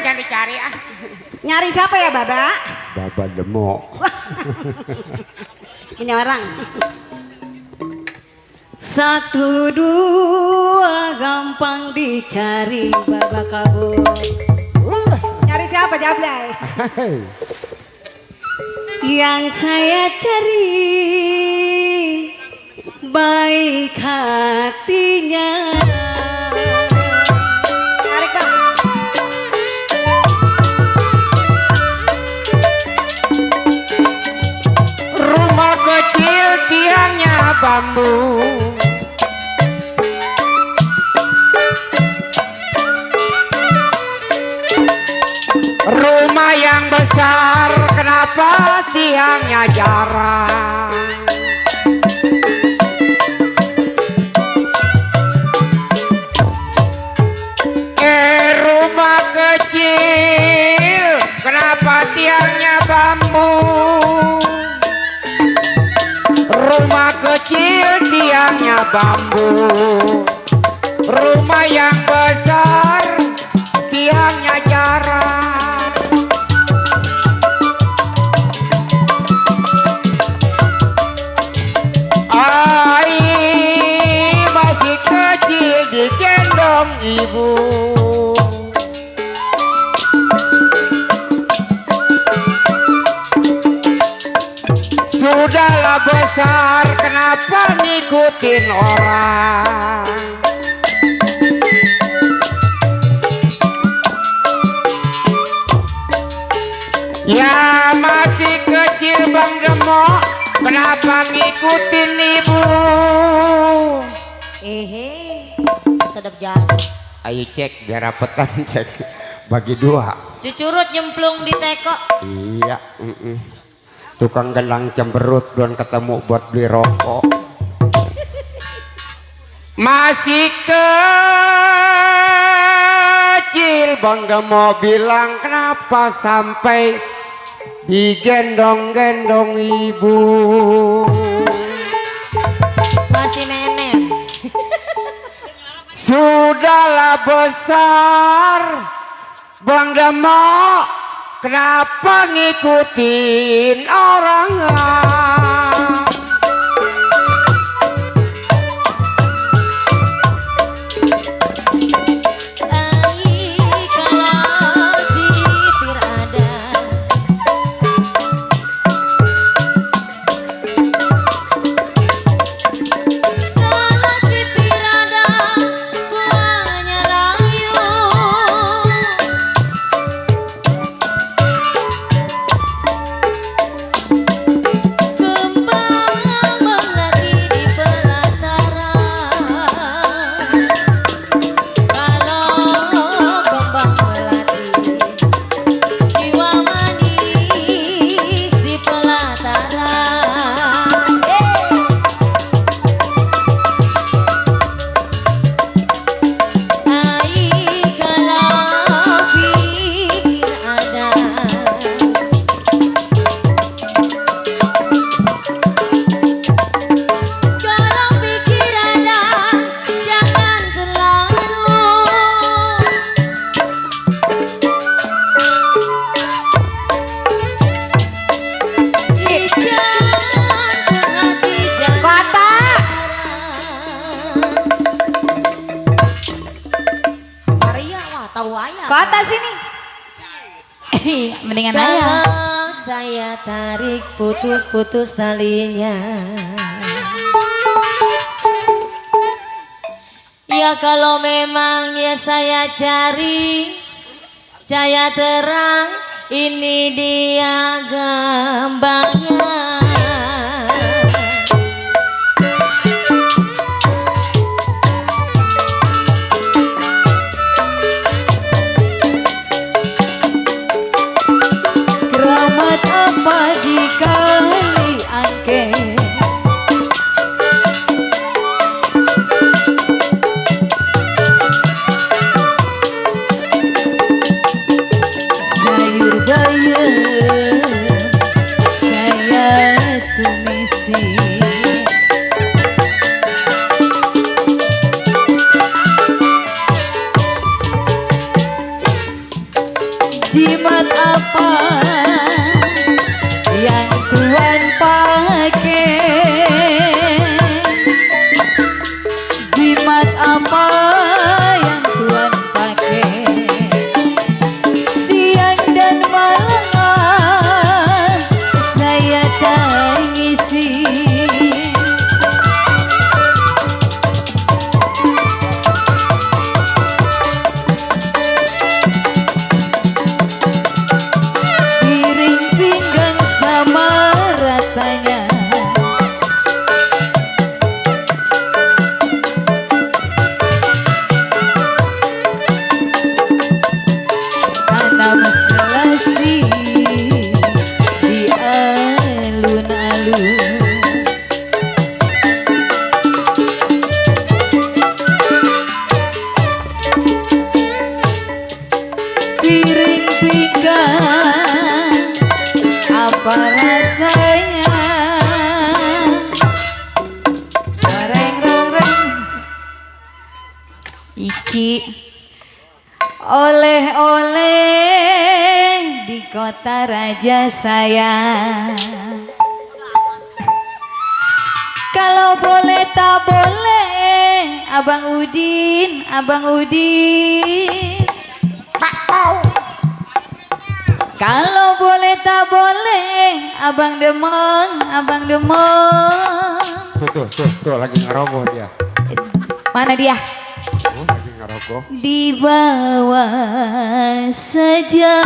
jangan dicari ah. Nyari siapa ya Baba? Baba Demok. Punya orang. Satu dua gampang dicari Baba kabur. Nyari siapa Jablay? Yang saya cari baik hatinya. Tarik dong. Rumah kecil tiangnya bambu. Rumah yang besar kenapa tiangnya jarang? Rumah kecil kenapa tiangnya bambu? Rumah kecil tiangnya bambu. Rumah yang besar tiangnya jarang. Masih kecil digendong ibu. Sudahlah besar kenapa ngikutin orang? Ya masih kecil Bang Demok, kenapa ngikutin ibu? Sedap jasa. Ayo cek biar rapetan cek. Bagi dua. Cucurut nyemplung di teko. Iya. Tukang gelang cemberut belum ketemu buat beli rokok. Masih kecil Bang Demok bilang kenapa sampai digendong-gendong ibu. Masih nenek. Sudahlah besar Bang Demok, kenapa ngikutin orang? Kota sini. Mendingan aja. Saya tarik putus-putus talinya. Ya kalau memang ya saya cari, saya terang, ini dia gambangnya. Apa dikali angke sayur bayam Jimat apa yang tuan pakai? Jimat apa yang tuan pakai? Siang dan malam saya tangisi. Piring pinggang sama ratanya, tanam selasi di alun-alun. Piring pinggang apa rasanya? Reng-reng. Iki oleh-oleh di kota raja saya. Kalau boleh tak boleh, Abang Udin, Abang Udin. Kalau boleh tak boleh, Abang Demong, Abang Demong. Tuh, lagi ngerogoh dia. Mana dia? Oh, lagi ngerogoh. Di bawah saja.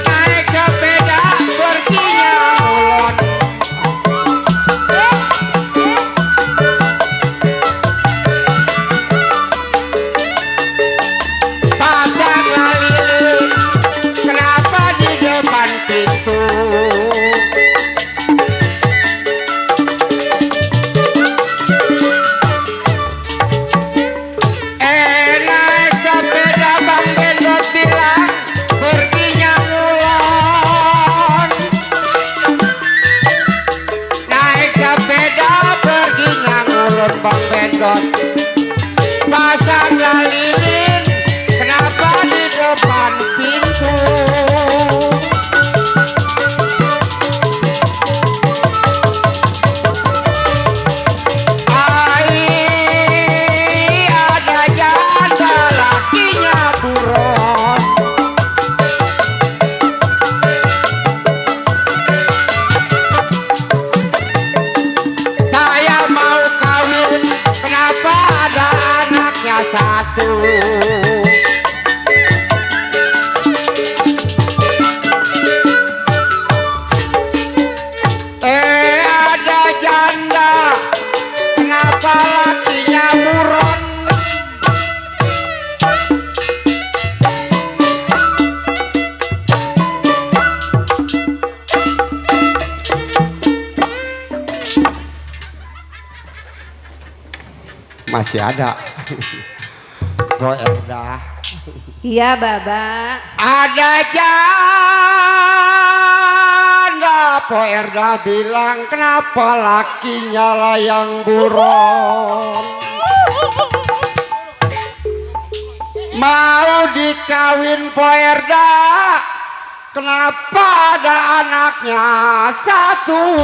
Naik sepeda perginya ulon. Pasang lilin, kenapa di depan pintu? Naik sepeda Bang Gendot bilang perginya ngulon. Naik sepeda perginya ngulon Bang Gendot. Pasang lilin, kenapa di depan pintu? Ai, ada janda lakinya buron. Saya mau kawin, kenapa ada anaknya satu? Ada janda, kenapa lakinya buron? Masih ada. Bro Erda. Iya, Baba. Ada janda, Po Erda bilang kenapa lakinya layang buron. Mau dikawin Po Erda, kenapa ada anaknya satu?